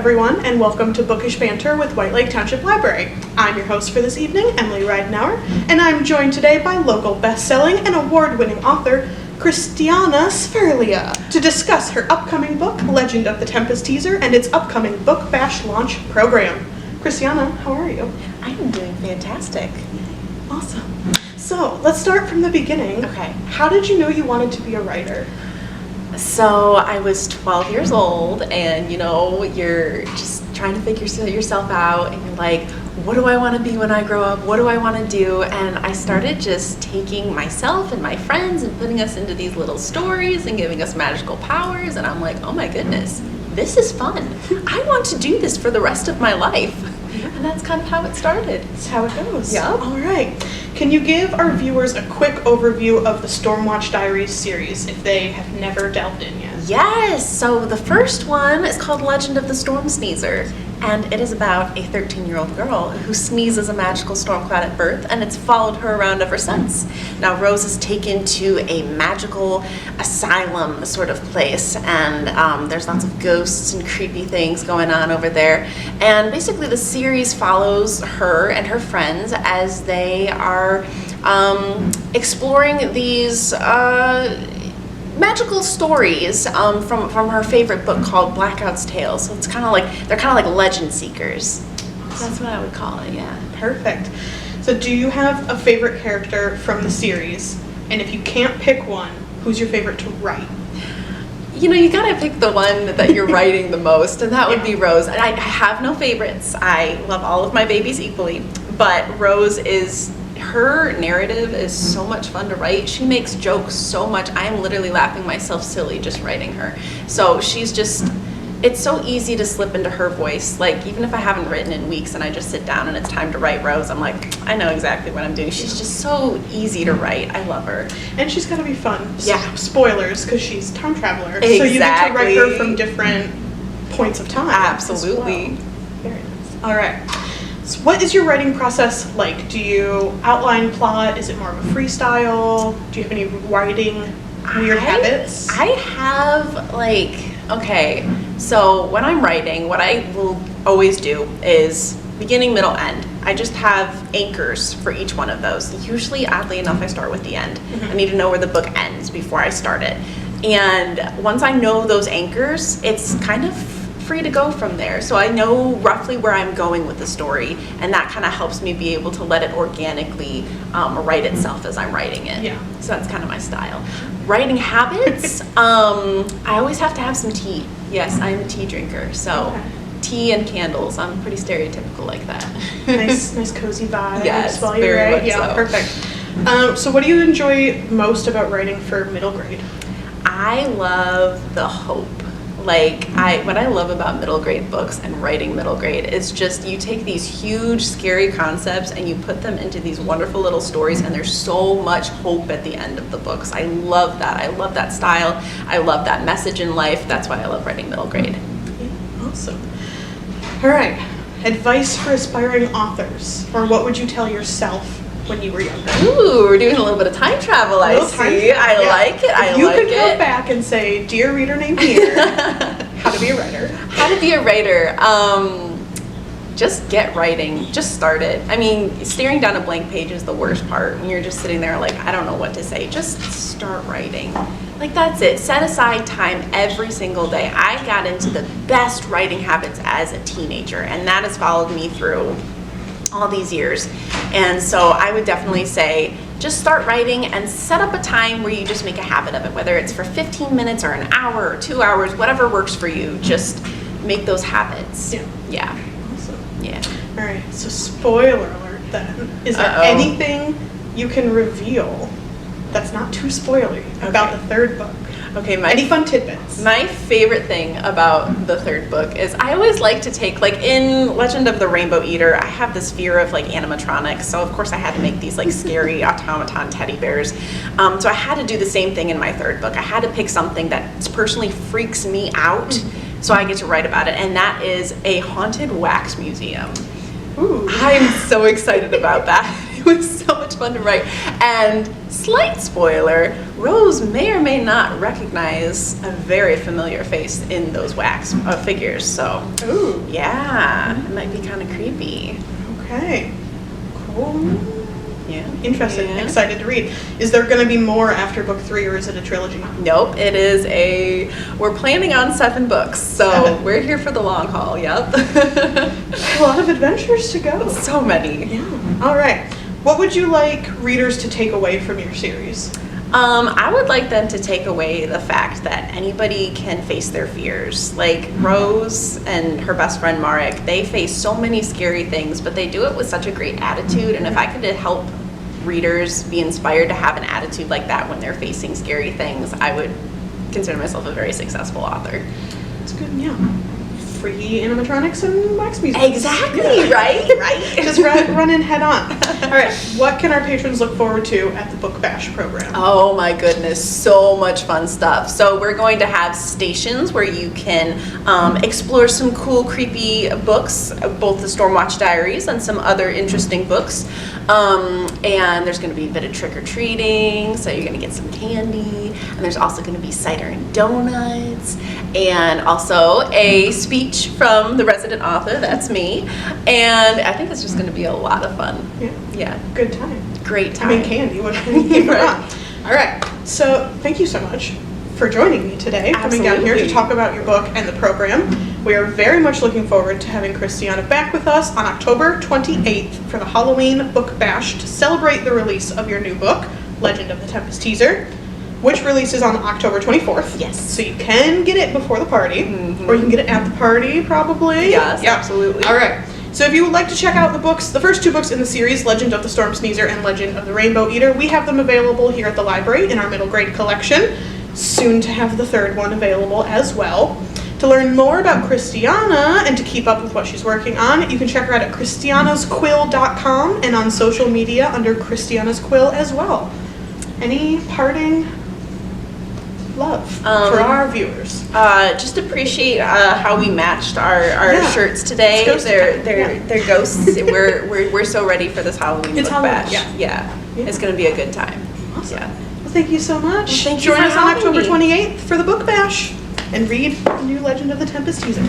everyone, and welcome to Bookish Banter with White Lake Township Library. I'm your host for this evening, Emily Ridenauer, and I'm joined today by local best-selling and award-winning author, Christiana Sverlia, to discuss her upcoming book, Legend of the Tempest Teaser, and its upcoming Book Bash launch program. Christiana, how are you? I'm doing fantastic. Awesome. So, let's start from the beginning. Okay. How did you know you wanted to be a writer? So I was 12 years old, and you're just trying to figure yourself out, and you're like, what do I want to be when I grow up? What do I want to do? And I started just taking myself and my friends and putting us into these little stories and giving us magical powers, and I'm like, oh my goodness, this is fun. I want to do this for the rest of my life. And that's kind of how it started. That's how it goes. Yeah. All right. Can you give our viewers a quick overview of the Stormwatch Diaries series if they have never delved in yet? Yes, so the first one is called Legend of the Storm Sneezer, and it is about a 13-year-old girl who sneezes a magical storm cloud at birth, and it's followed her around ever since. Now Rose is taken to a magical asylum sort of place, and there's lots of ghosts and creepy things going on over there, and basically the series follows her and her friends as they are exploring these magical stories from her favorite book called Blackout's Tale. So it's kind of like, they're kind of like legend seekers. So that's what I would call it, yeah. Perfect. So do you have a favorite character from the series? And if you can't pick one, who's your favorite to write? You gotta pick the one that you're writing the most, and that would be Rose. And I have no favorites. I love all of my babies equally, but Rose her narrative is so much fun to write. She makes jokes so much. I am literally laughing myself silly just writing her. So it's so easy to slip into her voice. Like, even if I haven't written in weeks and I just sit down and it's time to write Rose, I'm like, I know exactly what I'm doing. She's just so easy to write. I love her. And she's gotta be fun. Yeah. Spoilers, because she's a time traveler. Exactly. So you get to write her from different points of time. Absolutely. Well. Very nice. All right. So what is your writing process like? Do you outline plot? Is it more of a freestyle? Do you have any writing weird habits? I have okay, so when I'm writing, what I will always do is beginning, middle, end. I just have anchors for each one of those. Usually, oddly enough, I start with the end. Mm-hmm. I need to know where the book ends before I start it. And once I know those anchors, it's kind of free to go from there. So I know roughly where I'm going with the story, and that kind of helps me be able to let it organically write itself as I'm writing it. Yeah. So that's kind of my style. Writing habits, I always have to have some tea. Yes, I'm a tea drinker, so tea and candles. I'm pretty stereotypical like that. nice cozy vibe. Yes, while you very write. much Yeah, so. perfect. So what do you enjoy most about writing for middle grade? I love the hope. What I love about middle grade books and writing middle grade is just you take these huge, scary concepts and you put them into these wonderful little stories, and there's so much hope at the end of the books. I love that. I love that style. I love that message in life. That's why I love writing middle grade. Yeah, awesome. All right. Advice for aspiring authors, or what would you tell yourself when you were younger? Ooh, we're doing a little bit of time travel, I see. I like it. You could go back and say, dear reader named here, how to be a writer. How to be a writer. Just get writing. Just start it. I mean, staring down a blank page is the worst part. When you're just sitting there like, I don't know what to say. Just start writing. That's it. Set aside time every single day. I got into the best writing habits as a teenager, and that has followed me through all these years. And so I would definitely say just start writing and set up a time where you just make a habit of it, whether it's for 15 minutes or an hour or 2 hours, whatever works for you. Just make those habits. Yeah. Awesome. Yeah. All right, so spoiler alert then. Is there anything you can reveal that's not too spoilery about the third book? Okay, any fun tidbits? My favorite thing about the third book is I always like to take, in Legend of the Rainbow Eater, I have this fear of animatronics, so of course I had to make these scary automaton teddy bears. So I had to do the same thing in my third book. I had to pick something that personally freaks me out, so I get to write about it, and that is a haunted wax museum. Ooh. I'm so excited about that. It was so much fun to write. And slight spoiler, Rose may or may not recognize a very familiar face in those wax figures. So, Ooh. yeah, it might be kind of creepy. Okay. Cool. Yeah. Interesting. Yeah. Excited to read. Is there going to be more after book 3, or is it a trilogy? Nope, we're planning on 7 books, so 7. We're here for the long haul, yep. A lot of adventures to go. So many. Yeah. All right. What would you like readers to take away from your series? I would like them to take away the fact that anybody can face their fears. Like Rose and her best friend Marek, they face so many scary things, but they do it with such a great attitude. And if I could help readers be inspired to have an attitude like that when they're facing scary things, I would consider myself a very successful author. That's good, yeah. Free animatronics and wax music. Exactly, right? Just run in head on. All right, what can our patrons look forward to at the Book Bash program? Oh my goodness, so much fun stuff. So we're going to have stations where you can explore some cool, creepy books, both the Stormwatch Diaries and some other interesting books. And there's going to be a bit of trick-or-treating, so you're going to get some candy. And there's also going to be cider and donuts, and also a speech from the resident author, that's me. And I think it's just going to be a lot of fun. Yeah. Good time. Great time. I mean, candy. What can you go Right. wrong? All right. So thank you so much for joining me today, coming down here to Absolutely. talk about your book and the program. We are very much looking forward to having Christiana back with us on October 28th for the Halloween Book Bash to celebrate the release of your new book, Legend of the Tempest Teaser, which releases on October 24th. Yes. So you can get it before the party, or you can get it at the party, probably. Yes, absolutely. All right. So if you would like to check out the books, the first 2 books in the series, Legend of the Storm Sneezer and Legend of the Rainbow Eater, we have them available here at the library in our middle grade collection. Soon to have the 3rd one available as well. To learn more about Christiana and to keep up with what she's working on, you can check her out at christianasquill.com and on social media under Christiana's Quill as well. Any parting love for our viewers? Just appreciate how we matched our shirts today. It's ghost time. They're ghosts. we're so ready for this Halloween It's book Halloween, bash. Yeah. It's gonna be a good time. Awesome. Yeah. Well, thank you so much. Well, thank you Join for us on having October me. 28th for the Book Bash and read the new Legend of the Tempest teaser.